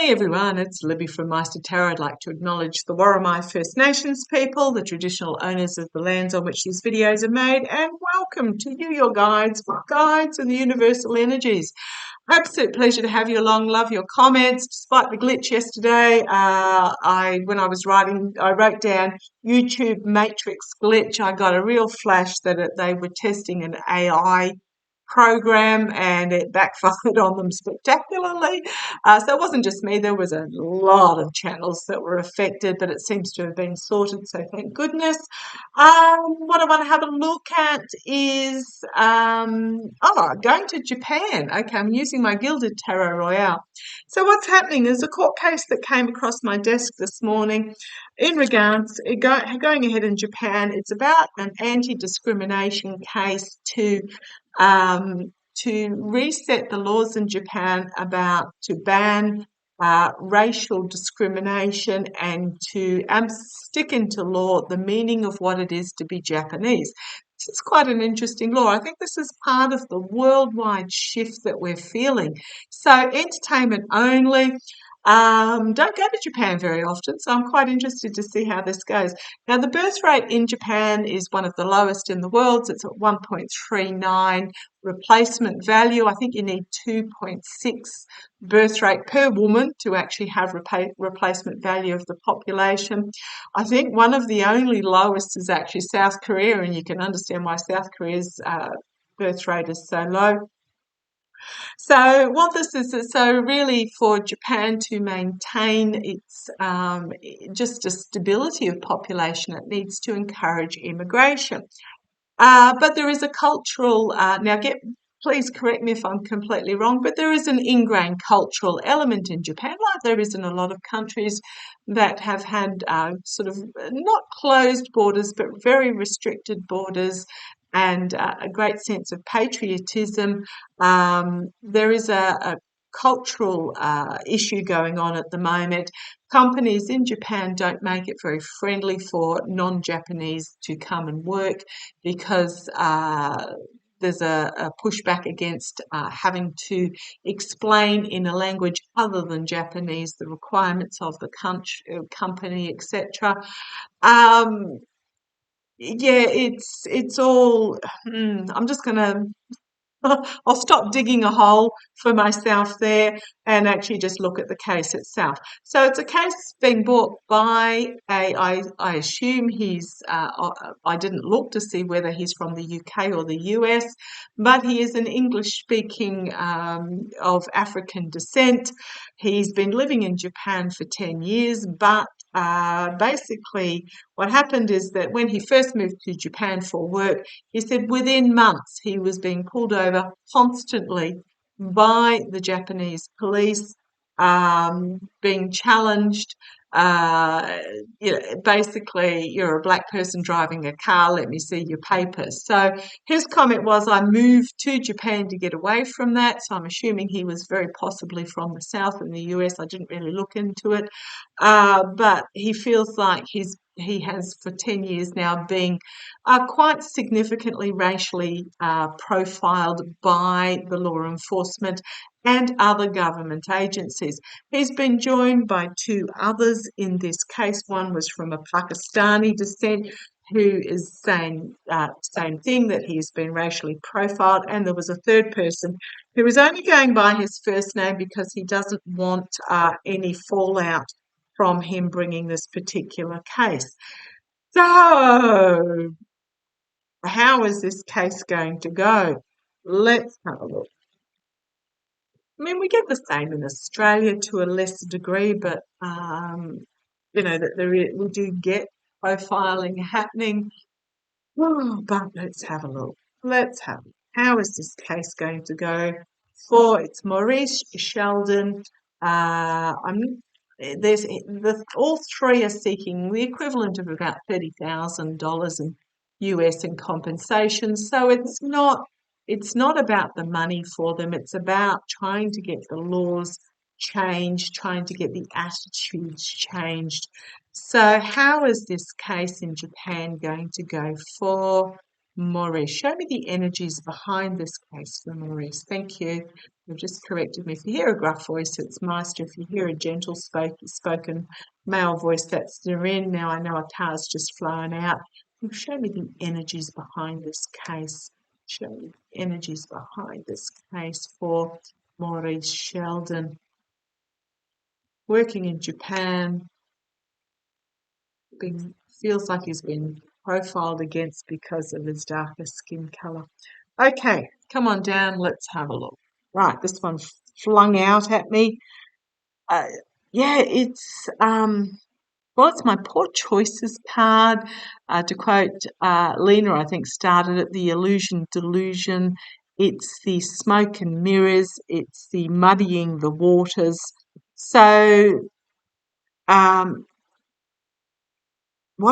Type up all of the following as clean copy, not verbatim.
Hey everyone, it's Libby from Meister Tarot. I'd like to acknowledge the Worimi First Nations people, the traditional owners of the lands on which these videos are made, and welcome to you, your guides, and the universal energies. Absolute pleasure to have you along. Love your comments. Despite the glitch yesterday, when I was writing, I wrote down YouTube matrix glitch. I got a real flash that they were testing an AI program and it backfired on them spectacularly. So it wasn't just me, there was a lot of channels that were affected, but it seems to have been sorted, so thank goodness. What I want to have a look at is going to Japan. Okay, I'm using my Gilded Tarot Royale. So what's happening is a court case that came across my desk this morning in regards going ahead in Japan. It's about an anti-discrimination case to reset the laws in Japan to ban racial discrimination and to stick into law the meaning of what it is to be Japanese. This is quite an interesting law. I think this is part of the worldwide shift that we're feeling. So entertainment only. Don't go to Japan very often, so I'm quite interested to see how this goes. Now, the birth rate in Japan is one of the lowest in the world. It's at 1.39 replacement value. I think you need 2.6 birth rate per woman to actually have replacement value of the population. I think one of the only lowest is actually South Korea, and you can understand why South Korea's birth rate is so low. So what this is so really for Japan to maintain its just a stability of population, it needs to encourage immigration. But there is a cultural please correct me if I'm completely wrong, but there is an ingrained cultural element in Japan, like there is in a lot of countries that have had sort of not closed borders, but very restricted borders, and a great sense of patriotism. There is a cultural issue going on at the moment. Companies in Japan don't make it very friendly for non-Japanese to come and work because there's a pushback against having to explain in a language other than Japanese the requirements of the company, etc. Yeah, it's all. I'm just going to. I'll stop digging a hole for myself there and actually just look at the case itself. So it's a case being brought by I assume I didn't look to see whether he's from the UK or the US, but he is an English speaking of African descent. He's been living in Japan for 10 years, but basically what happened is that when he first moved to Japan for work, he said within months he was being pulled over constantly by the Japanese police, being challenged. Basically, you're a black person driving a car, let me see your papers. So his comment was, I moved to Japan to get away from that. So I'm assuming he was very possibly from the South in the US. I didn't really look into it. But he feels like he has for 10 years now been quite significantly racially profiled by the law enforcement and other government agencies. He's been joined by two others in this case. One was from a Pakistani descent who is saying same thing, that he's been racially profiled, and there was a third person who was only going by his first name because he doesn't want any fallout from him bringing this particular case. So, how is this case going to go? Let's have a look. I mean, we get the same in Australia to a lesser degree, but that we do get profiling happening. Oh, but let's have a look. How is this case going to go? It's Maurice, Sheldon. All three are seeking the equivalent of about $30,000 in US in compensation. So it's not about the money for them. It's about trying to get the laws changed, trying to get the attitudes changed. So how is this case in Japan going to go for Maurice? Show me the energies behind this case for Maurice. Thank you. You've just corrected me. If you hear a gruff voice, it's Master. If you hear a gentle spoken male voice, that's Doreen. Now I know a car's just flown out. Show me the energies behind this case. Show me the energies behind this case for Maurice Sheldon. Working in Japan, feels like he's been profiled against because of his darker skin colour. Okay, come on down, let's have a look. Right, this one flung out at me. Uh, yeah, well, it's my poor choices card. To quote Lena, I think started it, the illusion delusion. It's the smoke and mirrors. It's the muddying the waters. So, what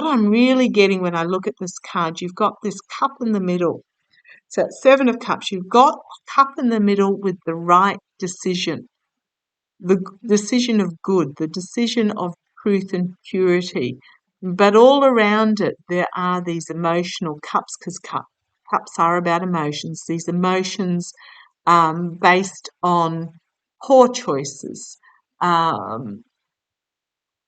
I'm really getting when I look at this card, you've got this cup in the middle. So, it's Seven of Cups. You've got a cup in the middle with the right decision. The decision of good, the decision of truth and purity. But all around it, there are these emotional cups, because cups are about emotions, these emotions based on poor choices.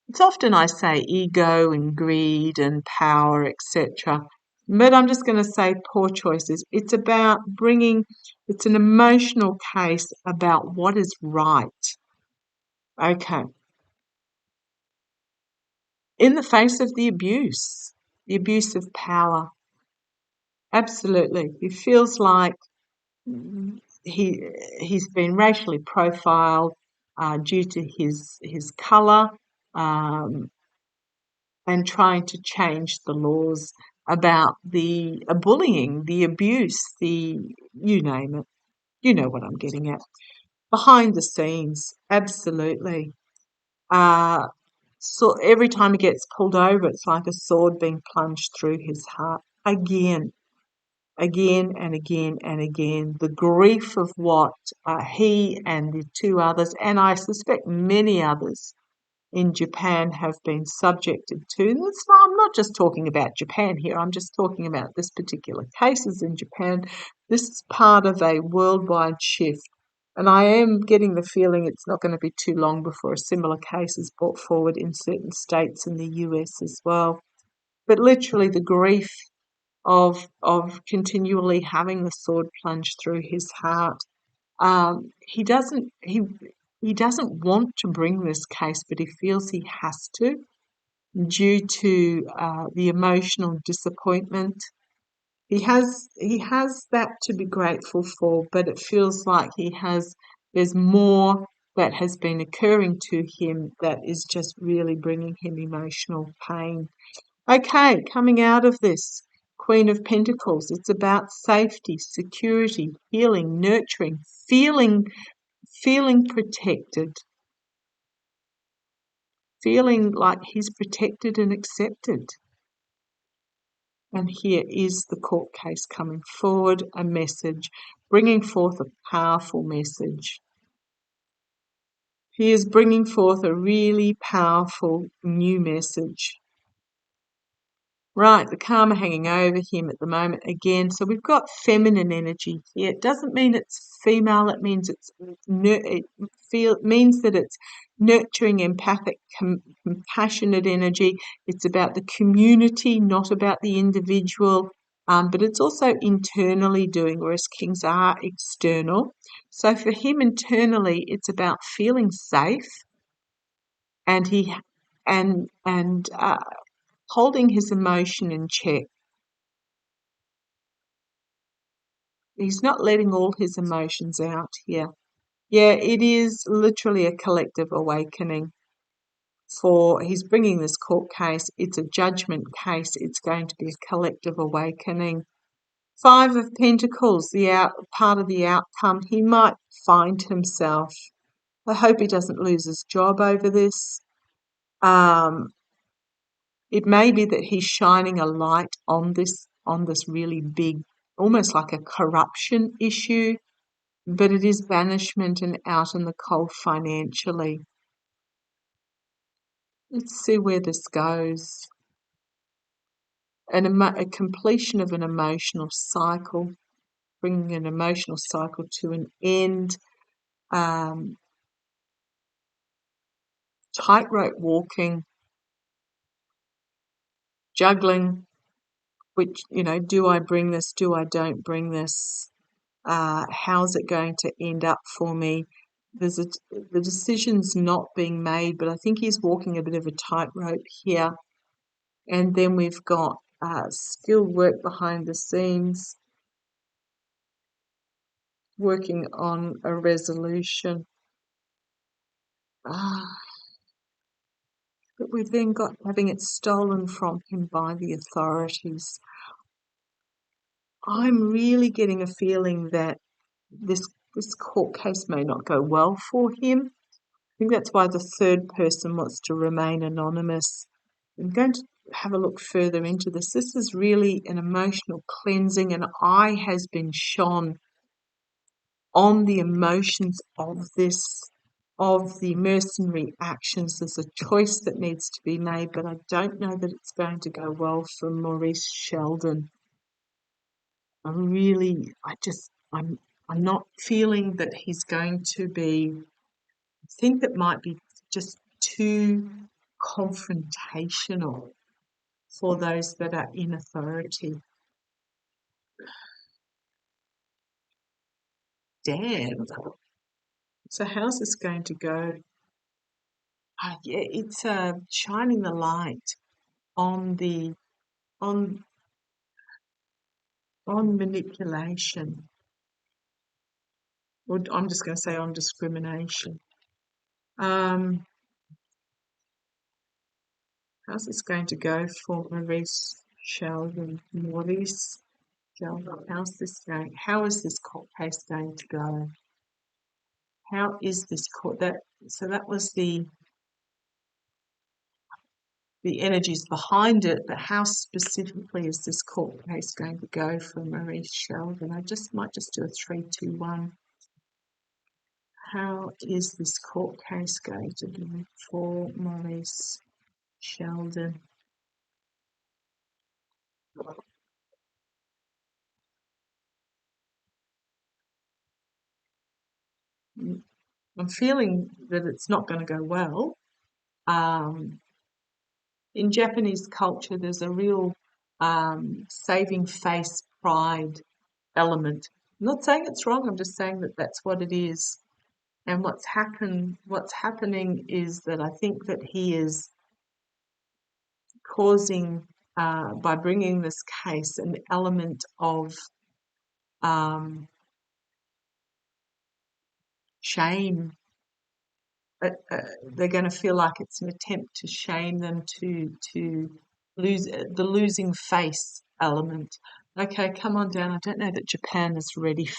It's often, I say, ego and greed and power, etc. But I'm just going to say poor choices. It's an emotional case about what is right. Okay. In the face of the abuse of power. Absolutely. He feels like he's been racially profiled due to his colour, and trying to change the laws about the bullying, the abuse, you name it. You know what I'm getting at. Behind the scenes, absolutely. So every time he gets pulled over, it's like a sword being plunged through his heart again and again and again. The grief of what he and the two others, and I suspect many others in Japan, have been subjected to. And I'm not just talking about Japan here, I'm just talking about this particular cases in Japan. This is part of a worldwide shift. And I am getting the feeling it's not going to be too long before a similar case is brought forward in certain states in the US as well. But literally the grief of continually having the sword plunged through his heart. He doesn't want to bring this case, but he feels he has to due to the emotional disappointment. He has that to be grateful for, but it feels like there's more that has been occurring to him that is just really bringing him emotional pain. Okay, coming out of this, Queen of Pentacles, it's about safety, security, healing, nurturing, feeling protected, feeling like he's protected and accepted. And here is the court case coming forward, a message, bringing forth a powerful message. He is bringing forth a really powerful new message. Right, the karma hanging over him at the moment again. So we've got feminine energy here. It doesn't mean it's female. It means means that it's nurturing, empathic, compassionate energy. It's about the community, not about the individual. But it's also internally doing, whereas kings are external. So for him internally, it's about feeling safe, and holding his emotion in check. He's not letting all his emotions out here. Yeah, it is literally a collective awakening. He's bringing this court case. It's a judgment case. It's going to be a collective awakening. Five of Pentacles, part of the outcome. He might find himself. I hope he doesn't lose his job over this. It may be that he's shining a light on this really big, almost like a corruption issue, but it is banishment and out in the cold financially. Let's see where this goes. A completion of an emotional cycle, bringing an emotional cycle to an end. tightrope walking, juggling, which, do I bring this? Do I don't bring this? How's it going to end up for me? The decision's not being made, but I think he's walking a bit of a tightrope here. And then we've got skilled work behind the scenes, working on a resolution. But we've then got having it stolen from him by the authorities. I'm really getting a feeling that this court case may not go well for him. I think that's why the third person wants to remain anonymous. I'm going to have a look further into this. This is really an emotional cleansing. An eye has been shone on the emotions of the mercenary actions. There's a choice that needs to be made, but I don't know that it's going to go well for Maurice Sheldon. I'm not feeling that he's going to be, I think it might be just too confrontational for those that are in authority. Damn. So how's this going to go? Yeah, it's shining the light on manipulation. Or I'm just going to say on discrimination. How's this going to go for Maurice Sheldon? Maurice Sheldon, how's this going? How is this court case going to go? How is this court? So that was the energies behind it, but how specifically is this court case going to go for Maurice Sheldon? I might just do a 3-2-1. How is this court case going to go for Maurice Sheldon? I'm feeling that it's not going to go well. In Japanese culture, there's a real saving face pride element. I'm not saying it's wrong. I'm just saying that that's what it is. And what's happening is that I think that he is causing, by bringing this case, an element of shame. They're going to feel like it's an attempt to shame them, to lose the losing face element. Okay, come on down. I don't know that Japan is ready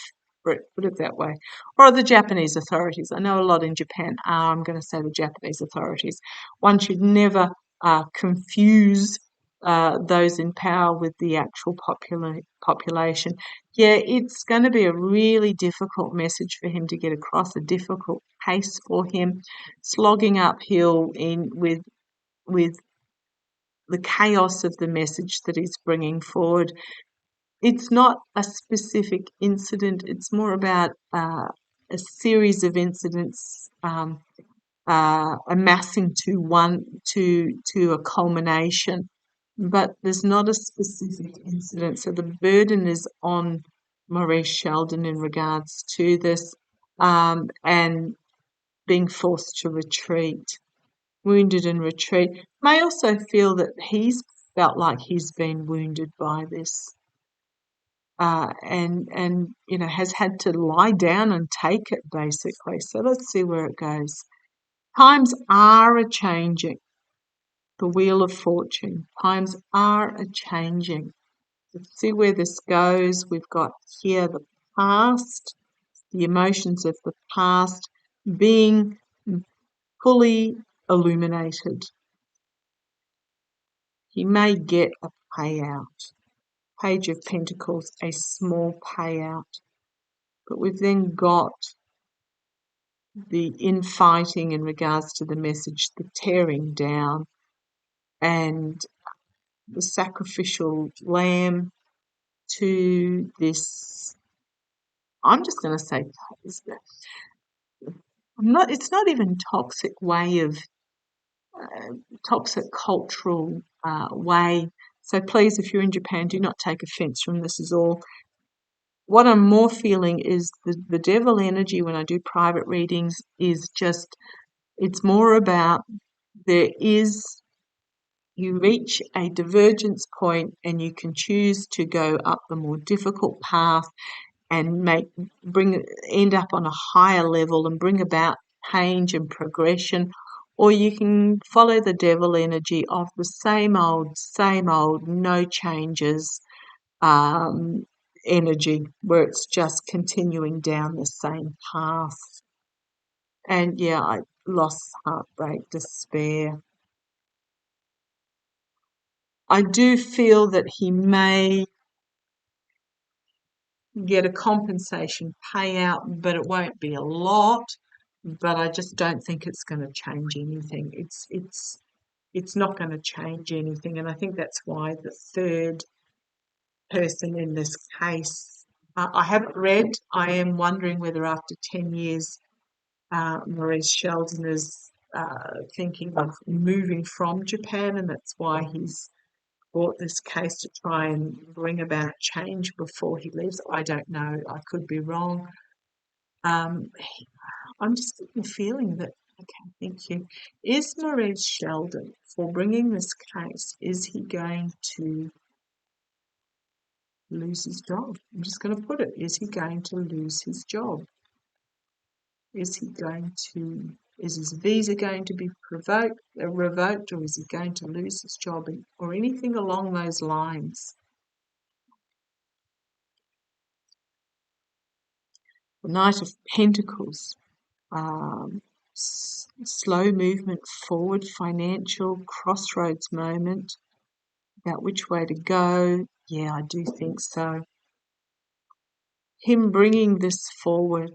for it, put it that way. Or the Japanese authorities. I know a lot in Japan are, I'm going to say the Japanese authorities. One should never confuse those in power with the actual population. Yeah, it's going to be a really difficult message for him to get across, a difficult case for him, slogging uphill with the chaos of the message that he's bringing forward. It's not a specific incident. It's more about a series of incidents amassing to a culmination. But there's not a specific incident. So the burden is on Maurice Sheldon in regards to this, and being forced to retreat, wounded and retreat. May also feel that he's felt like he's been wounded by this, and has had to lie down and take it, basically. So let's see where it goes. Times are a-changing. The Wheel of Fortune. Times are a-changing. Let's see where this goes. We've got here the past, the emotions of the past being fully illuminated. He may get a payout. Page of Pentacles, a small payout. But we've then got the infighting in regards to the message, the tearing down, and the sacrificial lamb to this, I'm just going to say, it's not even toxic way of toxic cultural way. So please, if you're in Japan, do not take offense from this is all. What I'm more feeling is the devil energy when I do private readings is just, it's more about there is, you reach a divergence point and you can choose to go up the more difficult path and end up on a higher level and bring about change and progression, or you can follow the devil energy of the same old, no changes um, energy, where it's just continuing down the same path. And yeah, loss, heartbreak, despair. I do feel that he may get a compensation payout, but it won't be a lot. But I just don't think it's going to change anything. It's not going to change anything, and I think that's why the third person in this case. I haven't read. I am wondering whether after 10 years, Maurice Sheldon is thinking of moving from Japan, and that's why he's brought this case to try and bring about change before he leaves. I don't know. I could be wrong. Um, I'm just getting the feeling that, okay, thank you. Is Maurice Sheldon, for bringing this case, is he going to lose his job? I'm just going to put it. Is he going to lose his job? Is his visa going to be revoked, or is he going to lose his job, or anything along those lines? The Knight of Pentacles, slow movement forward, financial crossroads moment, about which way to go. Yeah, I do think so. Him bringing this forward,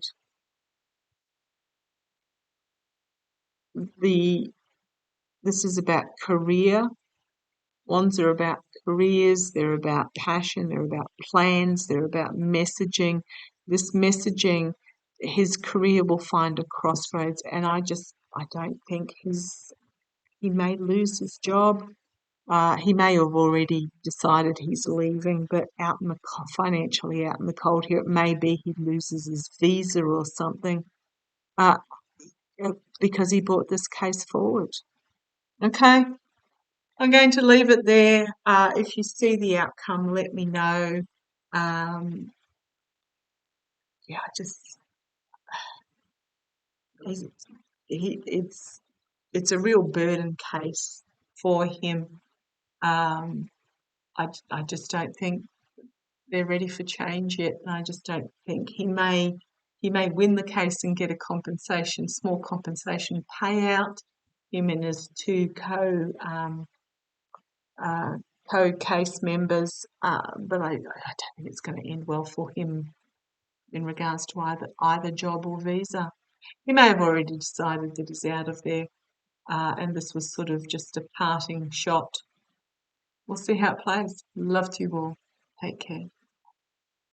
this is about career. Wands are about careers, they're about passion, they're about plans, they're about messaging. This messaging, his career will find a crossroads, and I don't think he may lose his job. He may have already decided he's leaving, but financially out in the cold here, it may be he loses his visa or something, uh, because he brought this case forward. Okay, I'm going to leave it there. If you see the outcome, let me know. Um, yeah, he's, it's a real burden case for him. I just don't think they're ready for change yet, and I just don't think he may win the case and get a small compensation payout. Him and his two uh, co-case members, but I don't think it's going to end well for him in regards to either job or visa. He may have already decided that he's out of there, and this was sort of just a parting shot. We'll see how it plays. Love to you all. Take care.